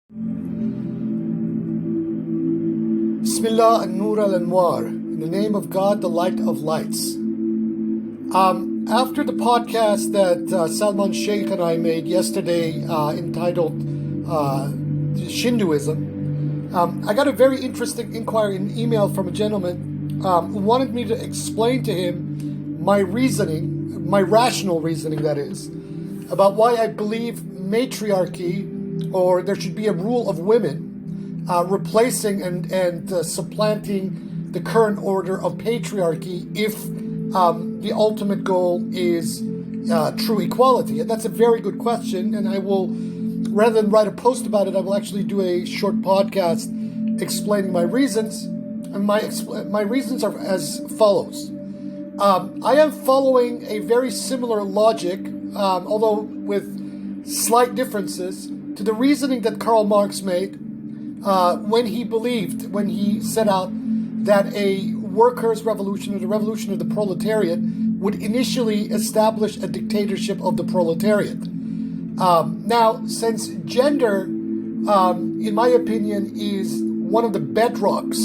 Bismillah an-Nur al-Anwar, in the name of God, the light of lights. After the podcast that Salman Sheikh and I made yesterday entitled Shinduism, I got a very interesting inquiry in email from a gentleman who wanted me to explain to him my reasoning, my rational reasoning that is, about why I believe matriarchy, or there should be a rule of women, replacing and supplanting the current order of patriarchy if the ultimate goal is true equality. And that's a very good question, and I will, rather than write a post about it, I will actually do a short podcast explaining my reasons. And my reasons are as follows. I am following a very similar logic, although with slight differences, to the reasoning that Karl Marx made when he set out that a workers' revolution, or the revolution of the proletariat, would initially establish a dictatorship of the proletariat. Now, since gender, in my opinion, is one of the bedrocks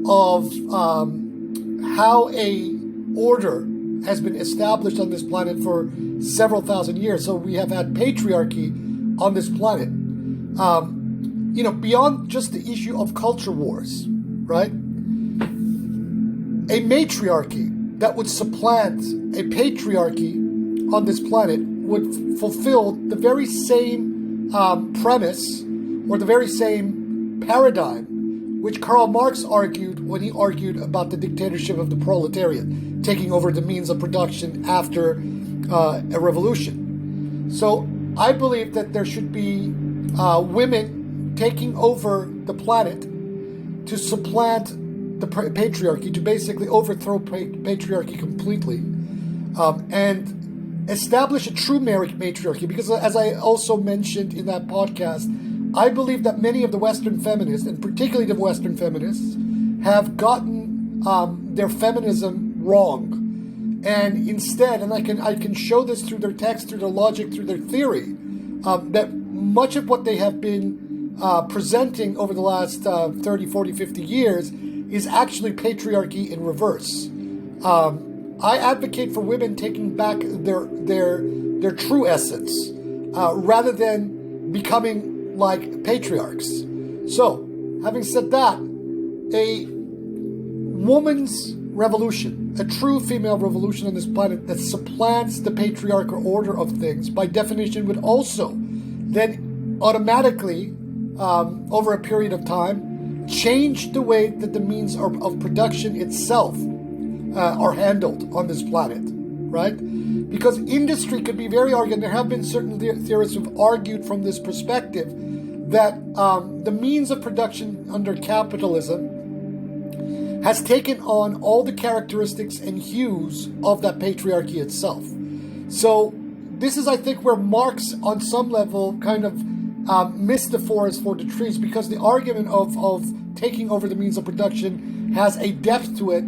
of how a order has been established on this planet for several thousand years, so we have had patriarchy on this planet. Beyond just the issue of culture wars, right? A matriarchy that would supplant a patriarchy on this planet would fulfill the very same premise, or the very same paradigm, which Karl Marx argued when he argued about the dictatorship of the proletariat, taking over the means of production after a revolution. So I believe that there should be women taking over the planet to supplant the patriarchy, to basically overthrow patriarchy completely, and establish a true matriarchy. Because as I also mentioned in that podcast, I believe that many of the Western feminists, and particularly the Western feminists, have gotten their feminism wrong. And instead, and I can show this through their text, through their logic, through their theory, that much of what they have been presenting over the last 30, 40, 50 years is actually patriarchy in reverse. I advocate for women taking back their true essence, rather than becoming like patriarchs. So, having said that, a woman's revolution, a true female revolution on this planet that supplants the patriarchal order of things, by definition would also then automatically, over a period of time, change the way that the means of production itself are handled on this planet, right? Because industry could be very argued. There have been certain theorists who've argued from this perspective that the means of production under capitalism has taken on all the characteristics and hues of that patriarchy itself. So this is, I think, where Marx, on some level, kind of missed the forest for the trees, because the argument of taking over the means of production has a depth to it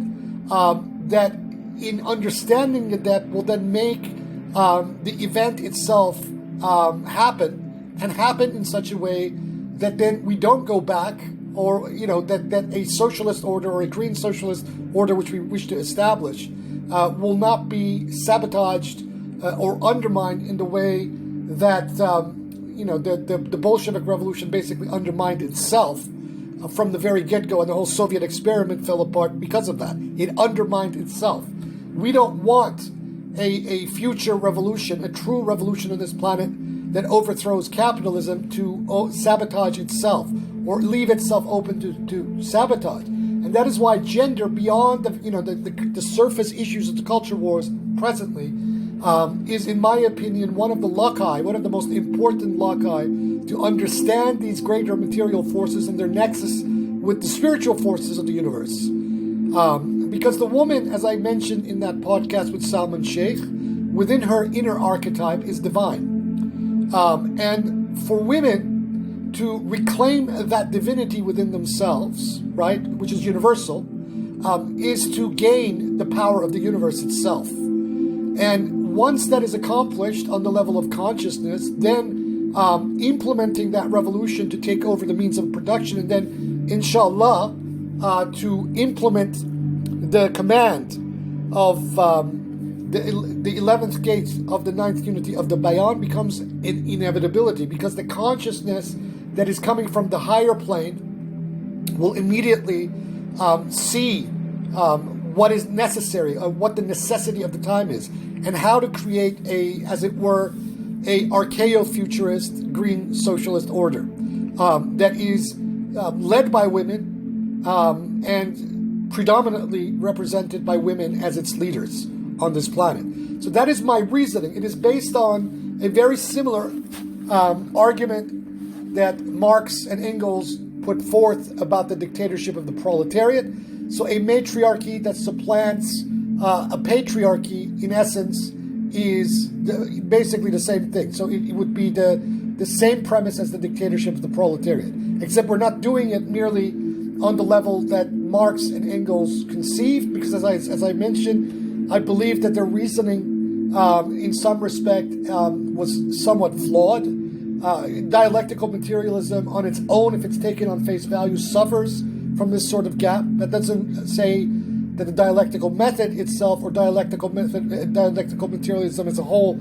that, in understanding the depth, will then make the event itself happen in such a way that then we don't go back, or that a socialist order, or a green socialist order which we wish to establish, will not be sabotaged or undermined in the way that the Bolshevik Revolution basically undermined itself from the very get-go, and the whole Soviet experiment fell apart because of that. It undermined itself. We don't want a future revolution, a true revolution on this planet that overthrows capitalism, to sabotage itself, or leave itself open to sabotage. And that is why gender, beyond the surface issues of the culture wars presently, is, in my opinion, one of the most important loci to understand these greater material forces and their nexus with the spiritual forces of the universe. Because the woman, as I mentioned in that podcast with Salman Sheikh, within her inner archetype is divine. And for women to reclaim that divinity within themselves, right, which is universal, is to gain the power of the universe itself. And once that is accomplished on the level of consciousness, then implementing that revolution to take over the means of production, and then, inshallah, to implement the command of the 11th gate of the 9th unity of the Bayan becomes an inevitability, because the consciousness that is coming from the higher plane will immediately see what is necessary, what the necessity of the time is, and how to create as it were, a archaeo-futurist green socialist order that is led by women and predominantly represented by women as its leaders on this planet. So that is my reasoning. It is based on a very similar argument that Marx and Engels put forth about the dictatorship of the proletariat. So a matriarchy that supplants a patriarchy, in essence, is basically the same thing. So it would be the same premise as the dictatorship of the proletariat, except we're not doing it merely on the level that Marx and Engels conceived, because as I mentioned, I believe that their reasoning in some respect was somewhat flawed. Dialectical materialism on its own, if it's taken on face value, suffers from this sort of gap. That doesn't say that the dialectical method itself or dialectical materialism as a whole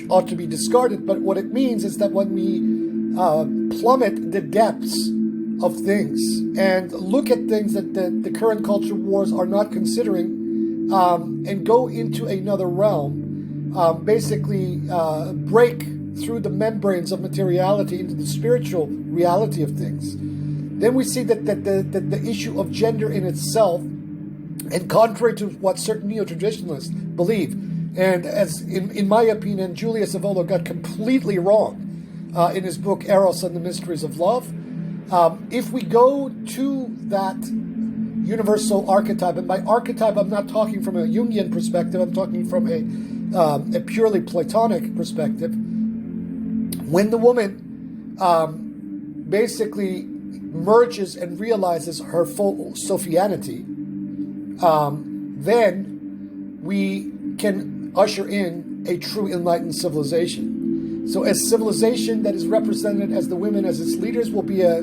ought to be discarded, but what it means is that when we plummet the depths of things and look at things that the current culture wars are not considering, and go into another realm, basically break through the membranes of materiality into the spiritual reality of things, then we see that the issue of gender in itself, and contrary to what certain neo-traditionalists believe, and as in my opinion, Julius Evola got completely wrong in his book Eros and the Mysteries of Love, if we go to that universal archetype, and by archetype I'm not talking from a Jungian perspective, I'm talking from a purely Platonic perspective, when the woman basically merges and realizes her full Sophianity, then we can usher in a true enlightened civilization. So a civilization that is represented as the women as its leaders will be a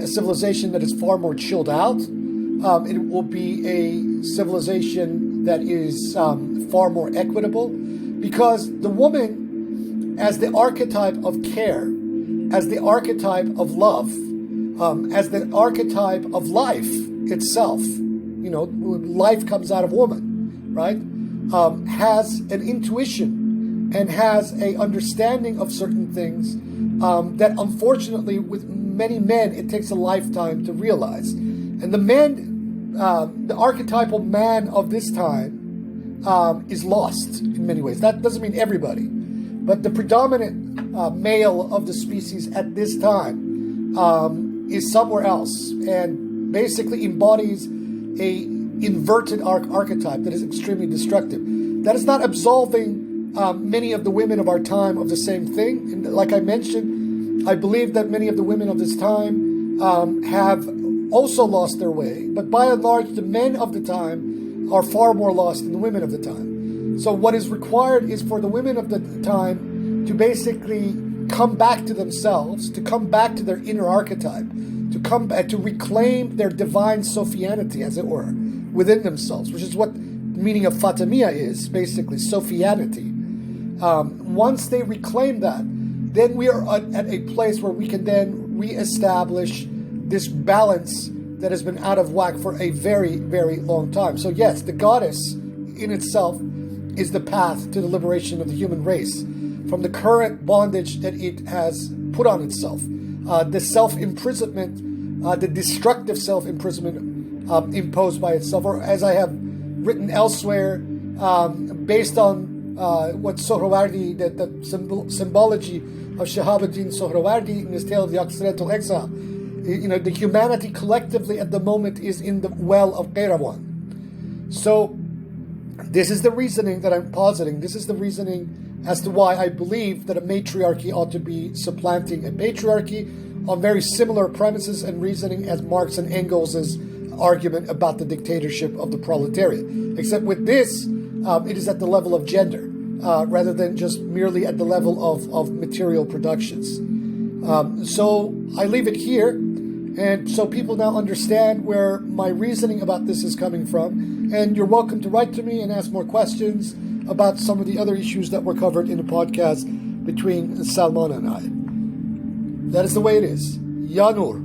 civilization that is far more chilled out. It will be a civilization that is far more equitable, because the woman as the archetype of care, as the archetype of love, as the archetype of life itself, life comes out of woman, right? Has an intuition and has a understanding of certain things that unfortunately with many men it takes a lifetime to realize. And the man, the archetypal man of this time is lost in many ways. That doesn't mean everybody, but the predominant male of the species at this time is somewhere else and basically embodies a inverted archetype that is extremely destructive. That is not absolving many of the women of our time of the same thing. And like I mentioned, I believe that many of the women of this time have also lost their way, but by and large, the men of the time are far more lost than the women of the time. So what is required is for the women of the time to basically come back to themselves, to come back to their inner archetype, to come back, to reclaim their divine Sophianity, as it were, within themselves, which is what the meaning of Fatimiyya is, basically, Sophianity. Once they reclaim that, then we are at a place where we can then reestablish this balance that has been out of whack for a very, very long time. So yes, the goddess in itself is the path to the liberation of the human race from the current bondage that it has put on itself. The self-imprisonment, the destructive self-imprisonment imposed by itself, or as I have written elsewhere, based on what Sohrawardi, the symbology of Shahabuddin Sohrawardi in his tale of the Accidental Exile, the humanity collectively at the moment is in the well of Qayrawan. So this is the reasoning that I'm positing. This is the reasoning as to why I believe that a matriarchy ought to be supplanting a patriarchy on very similar premises and reasoning as Marx and Engels' argument about the dictatorship of the proletariat. Except with this, it is at the level of gender. rather than just merely at the level of material productions. So I leave it here, and so people now understand where my reasoning about this is coming from. And you're welcome to write to me and ask more questions about some of the other issues that were covered in the podcast between Salman and I. That is the way it is. Ya Noor.